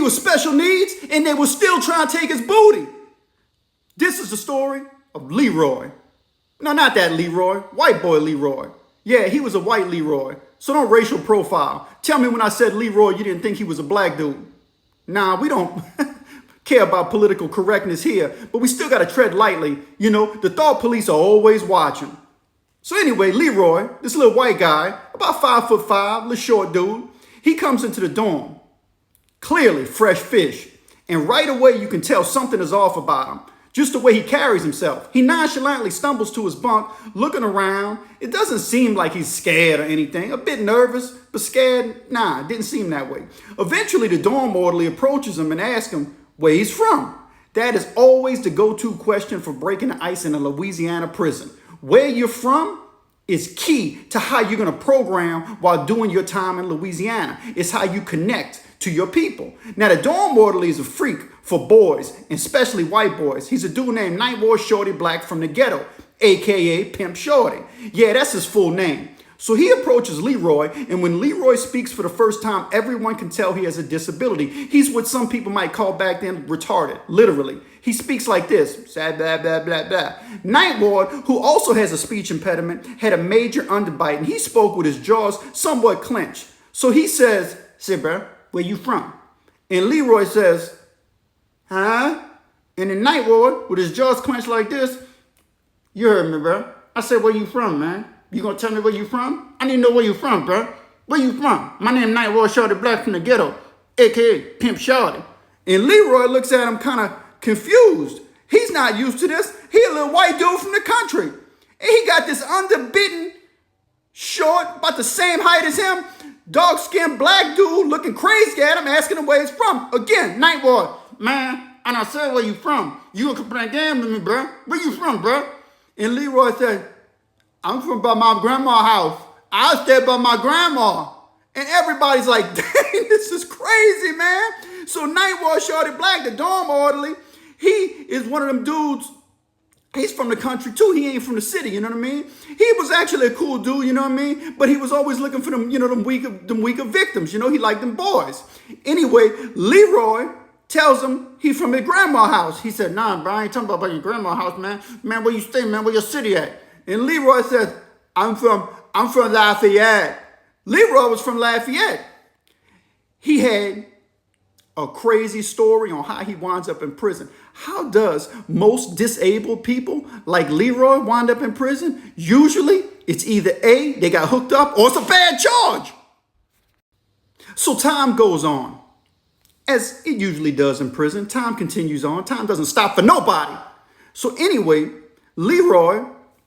was special needs, and they were still trying to take his booty. This is the story of Leroy. No, not that Leroy. White boy Leroy. Yeah, he was a white Leroy. So don't racial profile. Tell me when I said Leroy, you didn't think he was a black dude. Nah, we don't care about political correctness here, but we still got to tread lightly. You know, the thought police are always watching. So anyway, Leroy, this little white guy, about 5'5", little short dude, he comes into the dorm. Clearly fresh fish. And right away you can tell something is off about him. Just the way he carries himself. He nonchalantly stumbles to his bunk, looking around. It doesn't seem like he's scared or anything. A bit nervous, but scared? Nah, it didn't seem that way. Eventually, the dorm orderly approaches him and asks him where he's from. That is always the go-to question for breaking the ice in a Louisiana prison. Where you're from is key to how you're going to program while doing your time in Louisiana. It's how you connect to your people. Now, the dorm orderly is a freak for boys, and especially white boys. He's a dude named Night War Shorty Black from the ghetto, aka Pimp Shorty. Yeah, that's his full name. So he approaches Leroy, and when Leroy speaks for the first time, everyone can tell he has a disability. He's what some people might call back then retarded, literally. He speaks like this, blah, blah, blah, blah, blah. Night Ward, who also has a speech impediment, had a major underbite, and he spoke with his jaws somewhat clenched. So he says, "Say, bro, where you from?" And Leroy says, "Huh?" And the Night Ward, with his jaws clenched like this, "You heard me, bro. I said, where you from, man? You gonna tell me where you from? I need to know where you from, bro. Where you from? My name Night War Shorty Black from the ghetto, aka Pimp Shorty." And Leroy looks at him kind of confused. He's not used to this. He a little white dude from the country. And he got this underbitten, short, about the same height as him, dark-skinned black dude looking crazy at him, asking him where he's from. Again, Night Ward, "Man, and I said where you from. You gonna play a game with me, bro? Where you from, bro?" And Leroy said, "I'm from by my grandma's house. I stay by my grandma." And everybody's like, "Dang, this is crazy, man." So Night War Shorty Black, the dorm orderly, he is one of them dudes. He's from the country too. He ain't from the city, you know what I mean? He was actually a cool dude, you know what I mean? But he was always looking for them, you know, them weaker victims. You know, he liked them boys. Anyway, Leroy tells him he's from his grandma's house. He said, "Nah, bro, I ain't talking about your grandma's house, man. Man, where you stay, man? Where your city at?" And Leroy says, I'm from Lafayette." Leroy was from Lafayette. He had a crazy story on how he winds up in prison. How does most disabled people like Leroy wind up in prison? Usually, it's either A, they got hooked up, or it's a bad charge. So time goes on. As it usually does in prison, time continues on. Time doesn't stop for nobody. So anyway, Leroy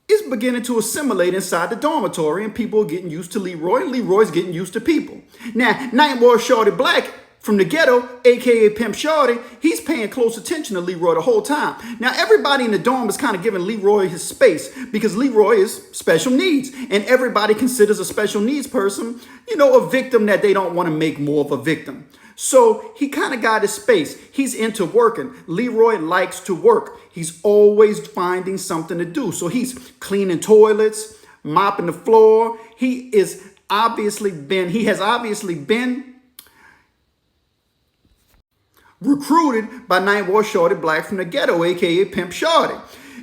is beginning to assimilate inside the dormitory, and people are getting used to Leroy, and Leroy's getting used to people. Now, Night War Shorty Black from the ghetto, aka Pimp Shorty, he's paying close attention to Leroy the whole time. Now, everybody in the dorm is kind of giving Leroy his space because Leroy is special needs, and everybody considers a special needs person, you know, a victim that they don't want to make more of a victim. So he kind of got his space. He's into working. Leroy likes to work. He's always finding something to do. So he's cleaning toilets, mopping the floor. He has obviously been recruited by Night War Shorty Black from the ghetto, aka Pimp Shorty.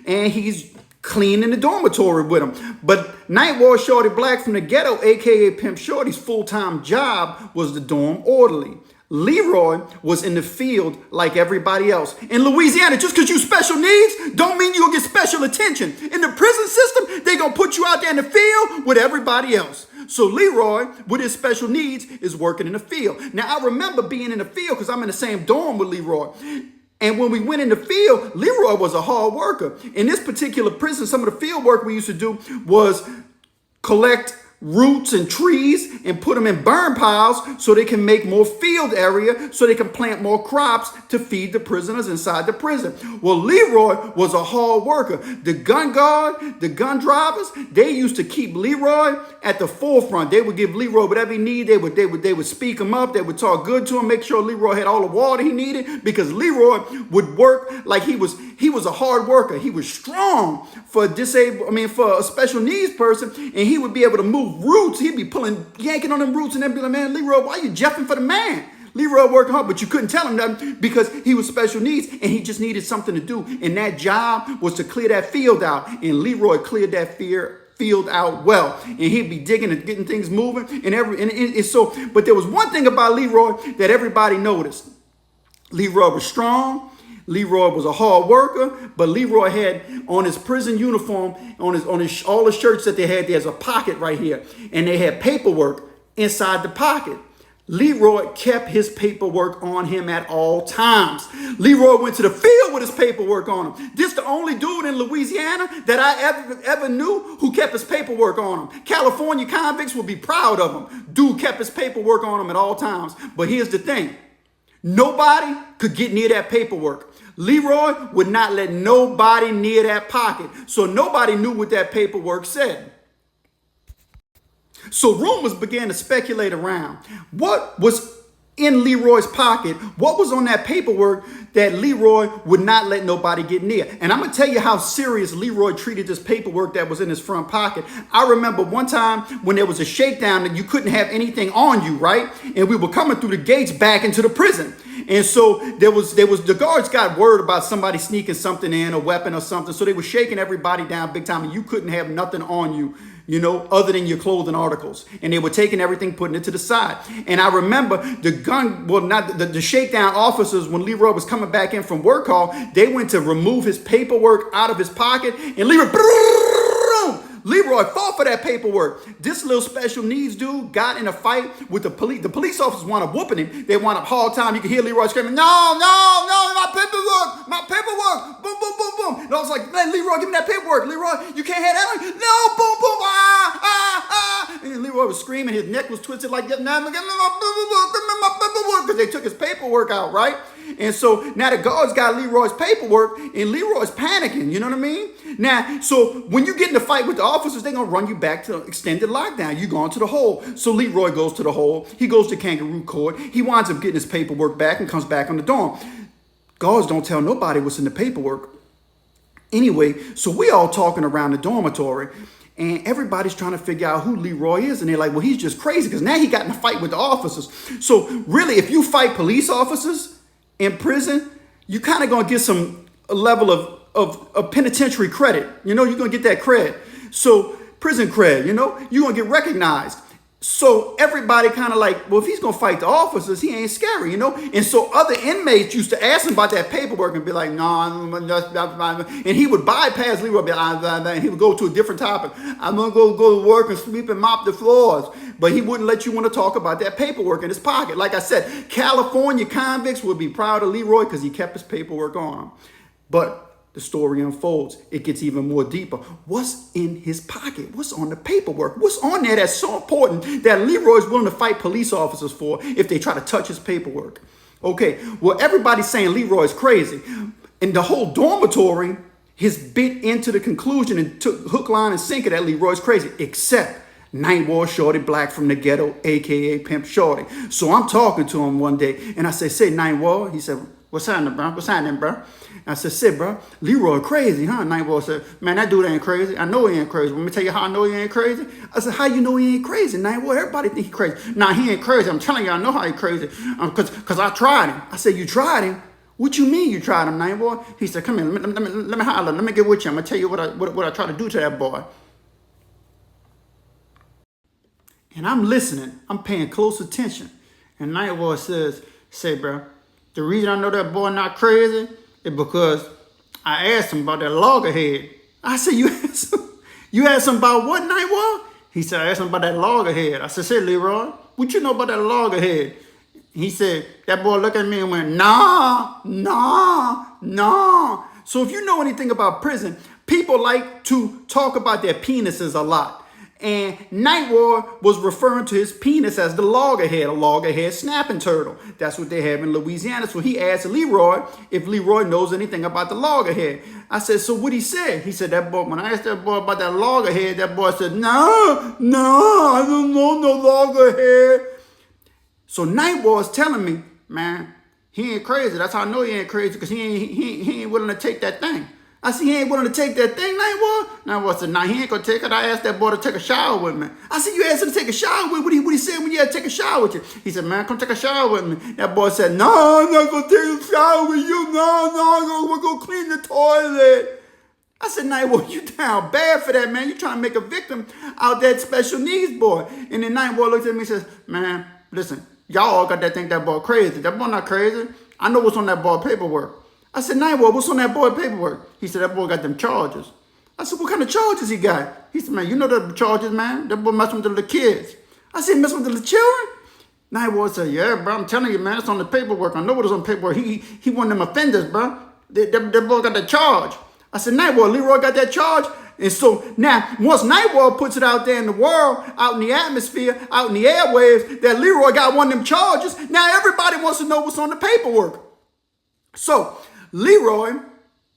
And he's cleaning the dormitory with him. But Night War Shorty Black from the ghetto, aka Pimp Shorty's full-time job was the dorm orderly. Leroy was in the field like everybody else. In Louisiana, just because you special needs don't mean you'll get special attention. In the prison system, they're going to put you out there in the field with everybody else. So Leroy, with his special needs, is working in the field. Now, I remember being in the field because I'm in the same dorm with Leroy. And when we went in the field, Leroy was a hard worker. In this particular prison, some of the field work we used to do was collect roots and trees and put them in burn piles so they can make more field area, so they can plant more crops to feed the prisoners inside the prison. Well, Leroy was a hard worker. The gun guard, the gun drivers, they used to keep Leroy at the forefront. They would give Leroy whatever he needed. They would speak him up. They would talk good to him, make sure Leroy had all the water he needed, because Leroy would work like he was a hard worker. He was strong for a special needs person, and he would be able to move roots. He'd be yanking on them roots, and then be like, "Man, Leroy, why you jeffing for the man? Leroy working hard, but you couldn't tell him nothing because he was special needs and he just needed something to do. And that job was to clear that field out. And Leroy cleared that field out well. And he'd be digging and getting things moving. But there was one thing about Leroy that everybody noticed. Leroy was strong. Leroy was a hard worker, but Leroy had on his prison uniform, on his all the shirts that they had, there's a pocket right here, and they had paperwork inside the pocket. Leroy kept his paperwork on him at all times. Leroy went to the field with his paperwork on him. This the only dude in Louisiana that I ever knew who kept his paperwork on him. California convicts would be proud of him. Dude kept his paperwork on him at all times. But here's the thing. Nobody could get near that paperwork. Leroy would not let nobody near that pocket. So nobody knew what that paperwork said. So rumors began to speculate around. What was in Leroy's pocket? What was on that paperwork that Leroy would not let nobody get near? And I'm going to tell you how serious Leroy treated this paperwork that was in his front pocket. I remember one time when there was a shakedown and you couldn't have anything on you, right? And we were coming through the gates back into the prison. And so the guards got word about somebody sneaking something in, a weapon or something. So they were shaking everybody down big time and you couldn't have nothing on you, other than your clothing articles. And they were taking everything, putting it to the side. And I remember the shakedown officers, when Leroy was coming back in from work call, they went to remove his paperwork out of his pocket. And Leroy fought for that paperwork. This little special needs dude got in a fight with the police. The police officers wound up whooping him. They wound up hard time. You could hear Leroy screaming, no, my paperwork, boom, boom, boom, boom. And I was like, man, Leroy, give me that paperwork. Leroy, you can't have that. No, boom, boom, And Leroy was screaming. His neck was twisted like that. Give me my paperwork, because they took his paperwork out, right? And so now the guards got Leroy's paperwork and Leroy's panicking. You know what I mean? Now, so when you get in a fight with the officers, they're going to run you back to extended lockdown. You're going to the hole. So Leroy goes to the hole. He goes to kangaroo court. He winds up getting his paperwork back and comes back on the dorm. Guards don't tell nobody what's in the paperwork. Anyway, so we all talking around the dormitory. And everybody's trying to figure out who Leroy is. And they're like, well, he's just crazy because now he got in a fight with the officers. So really, if you fight police officers in prison, you kind of going to get a level of penitentiary credit. You're going to get that cred. So prison cred, you're going to get recognized. So everybody kind of like, well, if he's going to fight the officers, he ain't scary, And so other inmates used to ask him about that paperwork and be like, no, and he would bypass Leroy, and he would go to a different topic. I'm going to go to work and sweep and mop the floors. But he wouldn't let you want to talk about that paperwork in his pocket. Like I said, California convicts would be proud of Leroy because he kept his paperwork on him. But the story unfolds. It gets even more deeper. What's in his pocket? What's on the paperwork? What's on there that's so important that Leroy's willing to fight police officers for if they try to touch his paperwork? Okay, well, everybody's saying Leroy's crazy. And the whole dormitory has bit into the conclusion and took hook, line, and sinker that Leroy's crazy, except Night War Shorty Black from the ghetto, a.k.a. Pimp Shorty. So I'm talking to him one day, and I say, Night War. He said, what's happening, bro? What's happening, bro? I said, bro, Leroy crazy, huh? Night War said, man, that dude ain't crazy. I know he ain't crazy. Let me tell you how I know he ain't crazy. I said, how you know he ain't crazy, Night War? Everybody think he crazy. Nah, he ain't crazy. I'm telling you, I know how he crazy. Because I tried him. I said, you tried him? What you mean you tried him, Night War? He said, come here, let me holler. Let me get with you. I'm going to tell you what I try to do to that boy. And I'm listening. I'm paying close attention. And Night War say, bro, the reason I know that boy not crazy is because I asked him about that loggerhead. I said, you asked him about what, Night War? He said, I asked him about that loggerhead. I said, Leroy, what you know about that loggerhead? He said, that boy looked at me and went, nah. So if you know anything about prison, people like to talk about their penises a lot. And Night War was referring to his penis as the loggerhead, a loggerhead snapping turtle. That's what they have in Louisiana. So he asked Leroy if Leroy knows anything about the loggerhead. I said, so what he said? He said, that boy, when I asked that boy about that loggerhead, that boy said, no, I don't know no loggerhead. So Night War is telling me, man, he ain't crazy. That's how I know he ain't crazy, because he ain't willing to take that thing. I said, he ain't willing to take that thing, Nightwall. Nightwall said, nah, he ain't gonna take it. I asked that boy to take a shower with me. I said, you asked him to take a shower with me? What he said when you had to take a shower with you? He said, man, come take a shower with me. That boy said, no, I'm not gonna take a shower with you. No, we're gonna clean the toilet. I said, Nightwall, you down bad for that, man. You trying to make a victim out that special needs boy. And then Nightwall looked at me and says, man, listen, y'all all got that think that boy crazy. That boy not crazy. I know what's on that boy paperwork. I said, Nightwall, what's on that boy paperwork? He said, that boy got them charges. I said, what kind of charges he got? He said, man, you know the charges, man. That boy messing with the little kids. I said, messing with the little children? Nightwall said, yeah, bro, I'm telling you, man, it's on the paperwork. I know what is on paperwork. He one of them offenders, bro. That boy got that charge. I said, Nightwall, Leroy got that charge? And so now, once Nightwall puts it out there in the world, out in the atmosphere, out in the airwaves, that Leroy got one of them charges, now everybody wants to know what's on the paperwork. So Leroy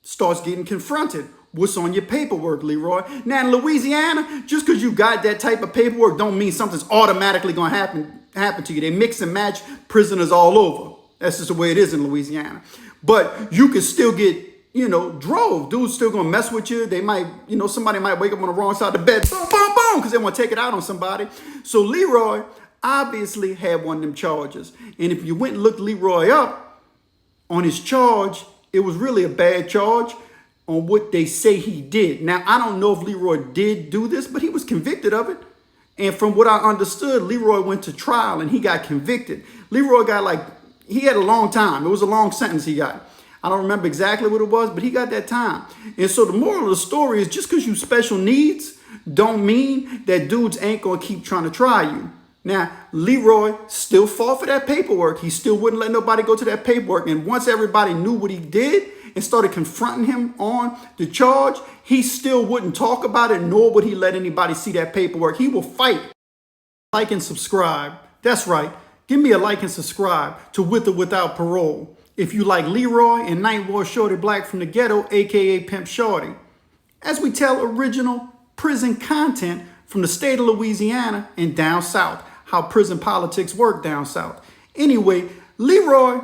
starts getting confronted. What's on your paperwork, Leroy? Now in Louisiana, just because you got that type of paperwork don't mean something's automatically going to happen to you. They mix and match prisoners all over. That's just the way it is in Louisiana. But you can still get, drove. Dudes still going to mess with you. They might, somebody might wake up on the wrong side of the bed. Boom, boom, boom, because they want to take it out on somebody. So Leroy obviously had one of them charges. And if you went and looked Leroy up on his charge, it was really a bad charge on what they say he did. Now, I don't know if Leroy did do this, but he was convicted of it. And from what I understood, Leroy went to trial and he got convicted. Leroy got he had a long time. It was a long sentence he got. I don't remember exactly what it was, but he got that time. And so the moral of the story is just because you special needs don't mean that dudes ain't going to keep trying to try you. Now, Leroy still fought for that paperwork. He still wouldn't let nobody go to that paperwork. And once everybody knew what he did and started confronting him on the charge, he still wouldn't talk about it, nor would he let anybody see that paperwork. He will fight. Like and subscribe. That's right. Give me a like and subscribe to With or Without Parole if you like Leroy and Nightwall Shorty Black from the Ghetto, a.k.a. Pimp Shorty, as we tell original prison content from the state of Louisiana and down south, how prison politics work down south. Anyway, Leroy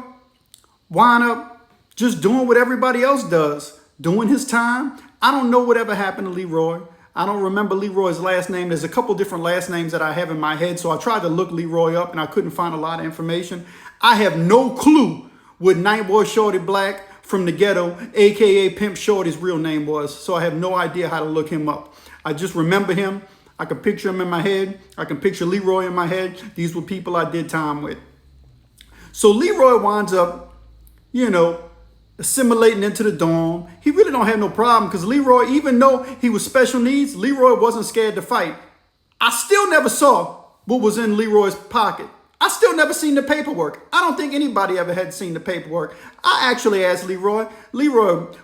wound up just doing what everybody else does, doing his time. I don't know whatever happened to Leroy. I don't remember Leroy's last name. There's a couple different last names that I have in my head, so I tried to look Leroy up and I couldn't find a lot of information. I have no clue what Nightwall Shorty Black from the Ghetto, a.k.a. Pimp Shorty's real name was, so I have no idea how to look him up. I just remember him. I can picture him in my head. I can picture Leroy in my head. These were people I did time with. So Leroy winds up, assimilating into the dorm. He really don't have no problem because Leroy, even though he was special needs, Leroy wasn't scared to fight. I still never saw what was in Leroy's pocket. I still never seen the paperwork. I don't think anybody ever had seen the paperwork. I actually asked Leroy,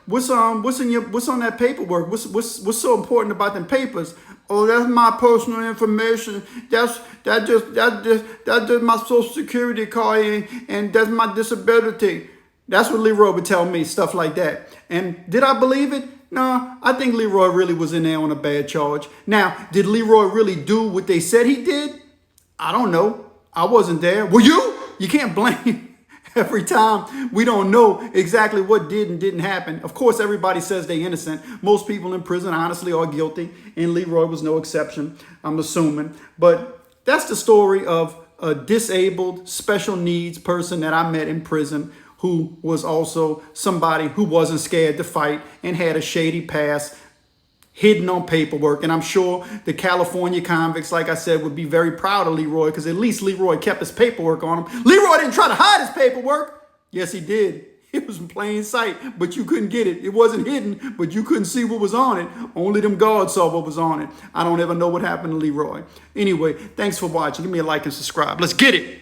what's on that paperwork? What's so important about them papers? Oh, that's my personal information. That's just my social security card and that's my disability. That's what Leroy would tell me, stuff like that. And did I believe it? No, I think Leroy really was in there on a bad charge. Now, did Leroy really do what they said he did? I don't know. I wasn't there. Were you? You can't blame every time we don't know exactly what did and didn't happen. Of course, everybody says they're innocent. Most people in prison honestly are guilty, and Leroy was no exception, I'm assuming. But that's the story of a disabled, special needs person that I met in prison who was also somebody who wasn't scared to fight and had a shady past hidden on paperwork. And I'm sure the California convicts, like I said, would be very proud of Leroy because at least Leroy kept his paperwork on him. Leroy didn't try to hide his paperwork. Yes, he did. It was in plain sight, but you couldn't get it. It wasn't hidden, but you couldn't see what was on it. Only them guards saw what was on it. I don't ever know what happened to Leroy. Anyway, thanks for watching. Give me a like and subscribe. Let's get it.